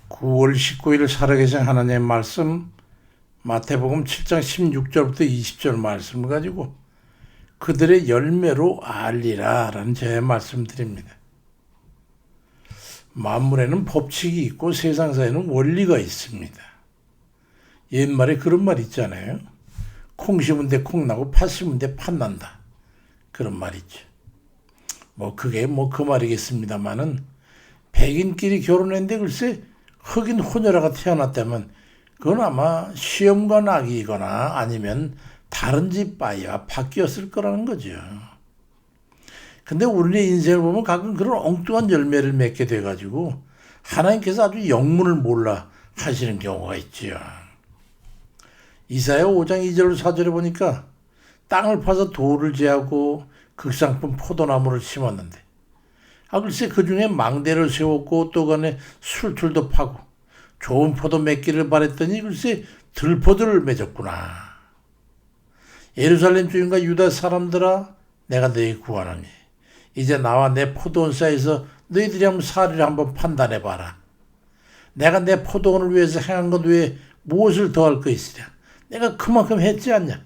9월 19일 살아계신 하나님의 말씀 마태복음 7장 16절부터 20절 말씀을 가지고 그들의 열매로 알리라 라는 제 말씀드립니다. 만물에는 법칙이 있고 세상사에는 원리가 있습니다. 옛말에 그런 말 있잖아요. 콩 심은 데 콩 나고 팥 심은 데 팥 난다. 그런 말 있죠. 그게 그 말이겠습니다만은 백인끼리 결혼했는데 글쎄 흑인 혼혈아가 태어났다면 그건 아마 시험관 아기이거나 아니면 다른 집 아이와 바뀌었을 거라는 거죠. 근데 우리의 인생을 보면 가끔 그런 엉뚱한 열매를 맺게 돼가지고 하나님께서 아주 영문을 몰라 하시는 경우가 있지요. 이사야 5장 2절 4절에 보니까 땅을 파서 돌을 제하고 극상품 포도나무를 심었는데 글쎄 그 중에 망대를 세웠고 또 간에 술틀도 파고 좋은 포도 맺기를 바랬더니 글쎄 들포도를 맺었구나. 예루살렘 주인과 유다 사람들아 내가 너희 구하노니 이제 나와 내 포도원사에서 너희들이 한번 사리를 한번 판단해봐라. 내가 내 포도원을 위해서 행한 것 외에 무엇을 더할 거 있으랴. 내가 그만큼 했지 않냐.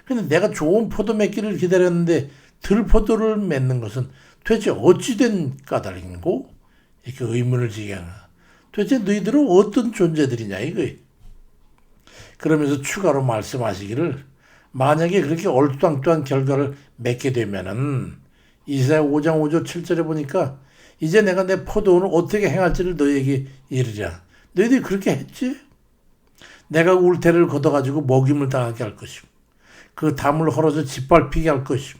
근데 내가 좋은 포도 맺기를 기다렸는데 들포도를 맺는 것은 도대체 어찌된 까닭인고? 이렇게 의문을 지게 하나. 도대체 너희들은 어떤 존재들이냐 이거예요. 그러면서 추가로 말씀하시기를 만약에 그렇게 얼토당토한 결과를 맺게 되면은 이사야 5장 5절 7절에 보니까 이제 내가 내 포도원을 어떻게 행할지를 너희에게 이르랴. 너희들이 그렇게 했지? 내가 울타리를 걷어가지고 먹임을 당하게 할 것이고 그 담을 헐어서 짓밟히게 할 것이고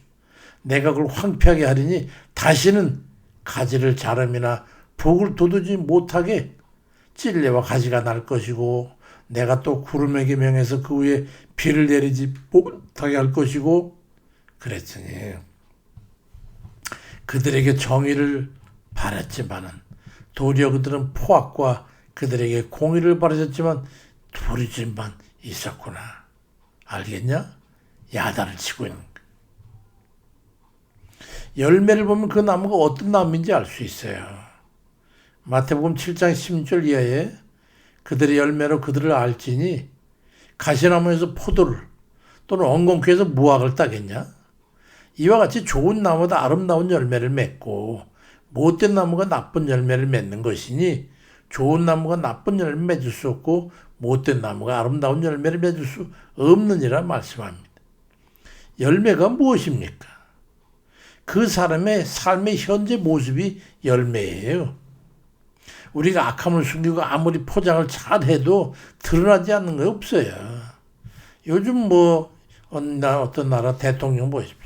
내가 그걸 황폐하게 하리니 다시는 가지를 자름이나 복을 돋우지 못하게 찔레와 가지가 날 것이고 내가 또 구름에게 명해서 그 위에 비를 내리지 못하게 할 것이고 그랬더니 그들에게 정의를 바랐지만은 도리어 그들은 포악과 그들에게 공의를 바라셨지만 부르짐만 있었구나. 알겠냐? 야단을 치고 있는 거야. 열매를 보면 그 나무가 어떤 나무인지 알 수 있어요. 마태복음 7장 16절 이하에 그들의 열매로 그들을 알지니 가시나무에서 포도를 또는 엉겅퀴에서 무화과를 따겠냐? 이와 같이 좋은 나무보다 아름다운 열매를 맺고 못된 나무가 나쁜 열매를 맺는 것이니 좋은 나무가 나쁜 열매를 맺을 수 없고 못된 나무가 아름다운 열매를 맺을 수 없느니라 말씀합니다. 열매가 무엇입니까? 그 사람의 삶의 현재 모습이 열매예요. 우리가 악함을 숨기고 아무리 포장을 잘해도 드러나지 않는 거 없어요. 요즘 어떤 나라 대통령 보십시오.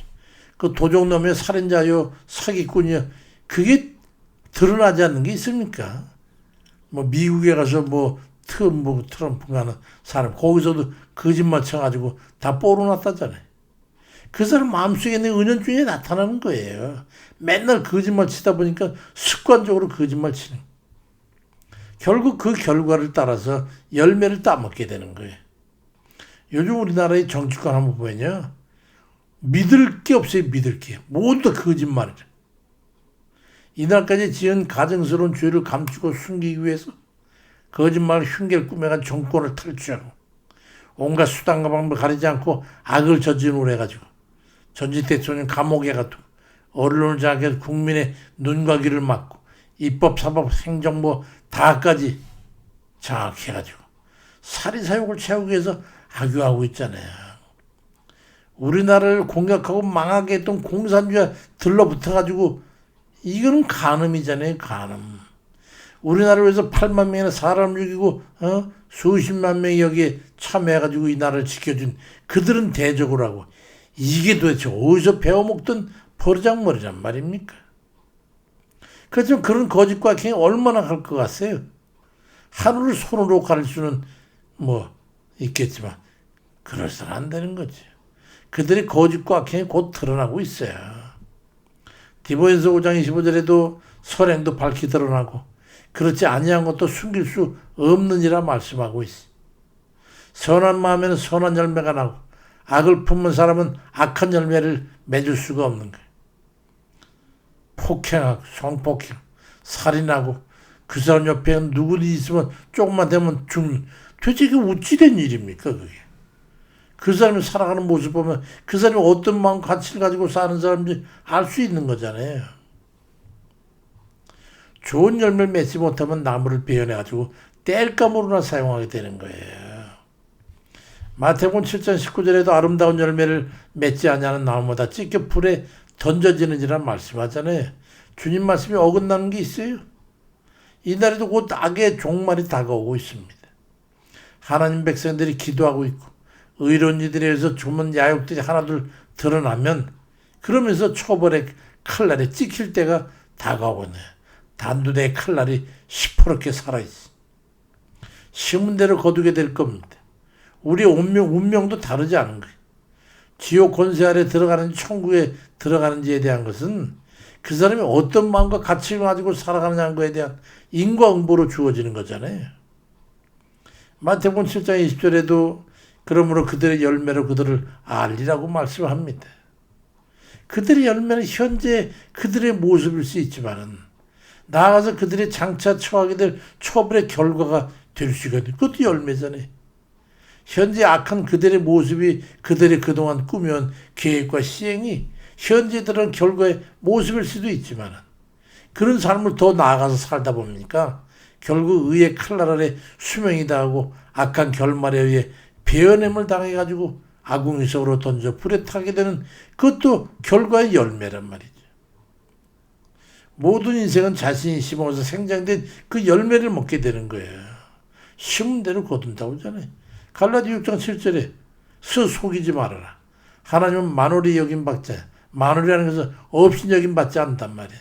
그 도적놈의 살인자요, 사기꾼이요, 그게 드러나지 않는 게 있습니까? 미국에 가서 트럼프 가는 사람, 거기서도 거짓말 쳐가지고 다 뽀로났다잖아요. 그 사람 마음속에 있는 은연중에 나타나는 거예요. 맨날 거짓말 치다 보니까 습관적으로 거짓말 치는 거예요. 결국 그 결과를 따라서 열매를 따먹게 되는 거예요. 요즘 우리나라의 정치권 한번 보면요. 믿을 게 없어요. 믿을 게. 모두 다 거짓말이래. 이날까지 지은 가증스러운 죄를 감추고 숨기기 위해서 거짓말 흉계를 꾸며가 정권을 탈취하고 온갖 수단과 방법을 가리지 않고 악을 저지르고 해가지고 전직 대통령 감옥에 가도 언론을 장악해서 국민의 눈과 귀를 막고 입법, 사법, 행정부 다까지 장악해가지고 사리사욕을 채우기 위해서 악유하고 있잖아요. 우리나라를 공격하고 망하게 했던 공산주의가 들러붙어가지고 이거는 간음이잖아요. 간음. 우리나라를 위해서 8만 명이나 사람을 죽이고 수십만 명이 여기에 참여해가지고 이 나라를 지켜준 그들은 대적을 하고 이게 도대체 어디서 배워먹던 버르장머리란 말입니까? 그렇지만 그런 거짓과 악행이 얼마나 할 것 같아요? 하루를 손으로 가릴 수는 있겠지만 그럴서는 안 되는 거죠. 그들의 거짓과 악행이 곧 드러나고 있어요. 디모데전서 5장 25절에도 선행도 밝히 드러나고 그렇지 아니한 것도 숨길 수 없느니라 말씀하고 있어요. 선한 마음에는 선한 열매가 나고 악을 품은 사람은 악한 열매를 맺을 수가 없는 거예요. 폭행하고 성폭행, 살인하고 그 사람 옆에 누구든지 있으면 조금만 되면 죽는. 도대체 그게 어찌된 일입니까 그게. 그 사람이 살아가는 모습 보면 그 사람이 어떤 마음 가치를 가지고 사는 사람인지 알 수 있는 거잖아요. 좋은 열매를 맺지 못하면 나무를 베어내가지고 땔감으로나 사용하게 되는 거예요. 마태복음 7장 19절에도 아름다운 열매를 맺지 아니하는 나무마다 찢겨 불에 던져지는지라 말씀하잖아요. 주님 말씀이 어긋나는 게 있어요. 이날에도 곧 악의 종말이 다가오고 있습니다. 하나님 백성들이 기도하고 있고 의로운 이들에 의해서 주문 야욕들이 하나둘 드러나면 그러면서 초벌의 칼날에 찍힐 때가 다가오네. 단두대의 칼날이 시퍼렇게 살아있어. 심은 대로 거두게 될 겁니다. 우리의 운명도 다르지 않은 거예요. 지옥 권세 아래 들어가는지 천국에 들어가는지에 대한 것은 그 사람이 어떤 마음과 가치를 가지고 살아가느냐는 것에 대한 인과응보로 주어지는 거잖아요. 마태복음 7장 20절에도 그러므로 그들의 열매로 그들을 알리라고 말씀합니다. 그들의 열매는 현재 그들의 모습일 수 있지만은 나아가서 그들이 장차 처하게 될 처벌의 결과가 될 수 있거든요. 그것도 열매잖아요. 현재 악한 그들의 모습이 그들의 그동안 꾸며온 계획과 시행이 현재 들은 결과의 모습일 수도 있지만 그런 삶을 더 나아가서 살다 보니까 결국 의의 칼날 아래 수명이 다하고 악한 결말에 의해 베어냄을 당해가지고 아궁이 속으로 던져 불에 타게 되는 그것도 결과의 열매란 말이죠. 모든 인생은 자신이 심어서 생장된 그 열매를 먹게 되는 거예요. 심은 대로 거둔다고 하잖아요. 갈라디 6장 7절에 속이지 말아라. 하나님은 만월이 여김받자. 만월이라는 것은 없인 여김받지 않단 말이에요.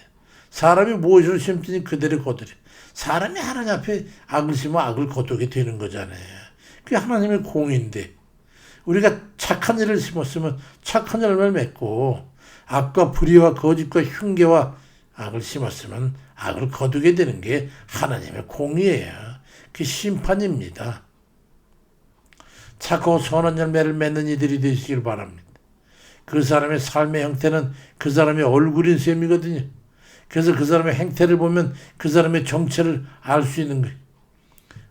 사람이 무엇으로 심든지 그대로 거두려. 사람이 하나님 앞에 악을 심으면 악을 거두게 되는 거잖아요. 그게 하나님의 공인데 우리가 착한 일을 심었으면 착한 열매를 맺고 악과 불의와 거짓과 흉계와 악을 심었으면 악을 거두게 되는 게 하나님의 공이에요. 그게 심판입니다. 착하고 선한 열매를 맺는 이들이 되시길 바랍니다. 그 사람의 삶의 형태는 그 사람의 얼굴인 셈이거든요. 그래서 그 사람의 행태를 보면 그 사람의 정체를 알 수 있는 거예요.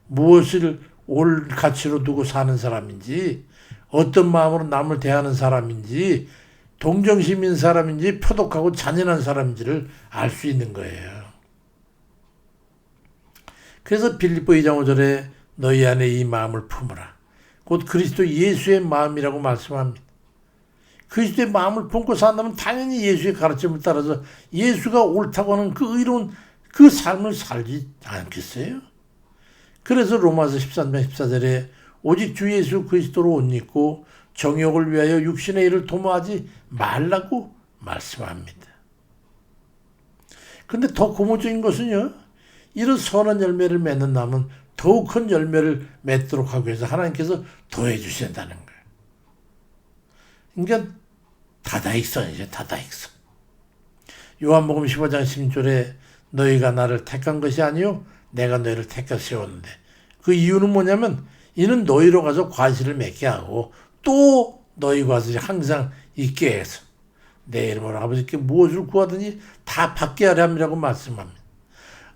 무엇을 올 가치로 두고 사는 사람인지 어떤 마음으로 남을 대하는 사람인지 동정심인 사람인지 표독하고 잔인한 사람인지를 알 수 있는 거예요. 그래서 빌립보 2장 5절에 너희 안에 이 마음을 품으라. 곧 그리스도 예수의 마음이라고 말씀합니다. 그리스도의 마음을 품고 산다면 당연히 예수의 가르침을 따라서 예수가 옳다고 하는 그 의로운 그 삶을 살지 않겠어요? 그래서 로마서 13장 14절에 오직 주 예수 그리스도로 옷 입고 정욕을 위하여 육신의 일을 도모하지 말라고 말씀합니다. 그런데 더 고무적인 것은요. 이런 선한 열매를 맺는 남은 더욱 큰 열매를 맺도록 하기 위해서 하나님께서 더해 주신다는 거예요. 그러니까 다다익선이죠. 다다익선. 요한복음 15장 16절에 너희가 나를 택한 것이 아니요 내가 너희를 택하 세웠는데 그 이유는 뭐냐면 이는 너희로 가서 과실을 맺게 하고 또 너희 과실이 항상 있게 해서 내 이름으로 아버지께 무엇을 구하든지 다 받게 하려 함이라고 말씀합니다.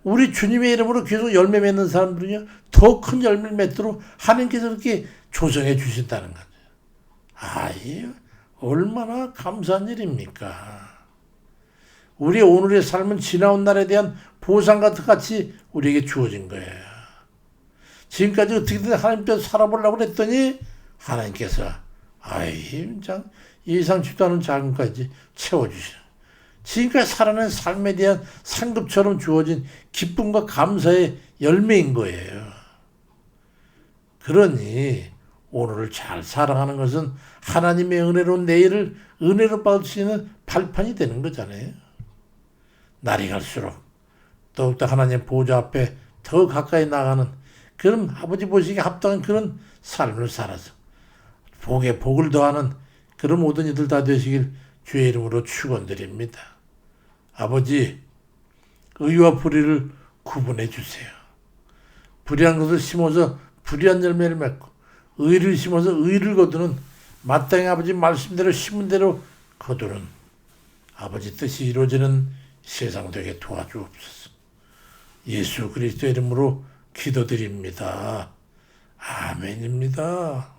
우리 주님의 이름으로 계속 열매 맺는 사람들은요 더 큰 열매를 맺도록 하나님께서 그렇게 조성해 주신다는 거죠. 이 얼마나 감사한 일입니까? 우리 오늘의 삶은 지나온 날에 대한 보상과 같이 우리에게 주어진 거예요. 지금까지 어떻게든 하나님께서 살아보려고 했더니 하나님께서 예상치도 않은 자금까지 채워주시는 지금까지 살아낸 삶에 대한 상급처럼 주어진 기쁨과 감사의 열매인 거예요. 그러니 오늘을 잘 살아가는 것은 하나님의 은혜로운 내일을 은혜로 받을 수 있는 발판이 되는 거잖아요. 날이 갈수록 더욱더 하나님 보좌 앞에 더 가까이 나가는 그런 아버지 보시기에 합당한 그런 삶을 살아서 복에 복을 더하는 그런 모든 이들 다 되시길 주의 이름으로 축원드립니다. 아버지, 의와 불의를 구분해 주세요. 불의한 것을 심어서 불의한 열매를 맺고 의를 심어서 의를 거두는 마땅히 아버지 말씀대로 심은 대로 거두는 아버지 뜻이 이루어지는 세상 되게 도와주옵소서. 예수 그리스도 이름으로 기도드립니다. 아멘입니다.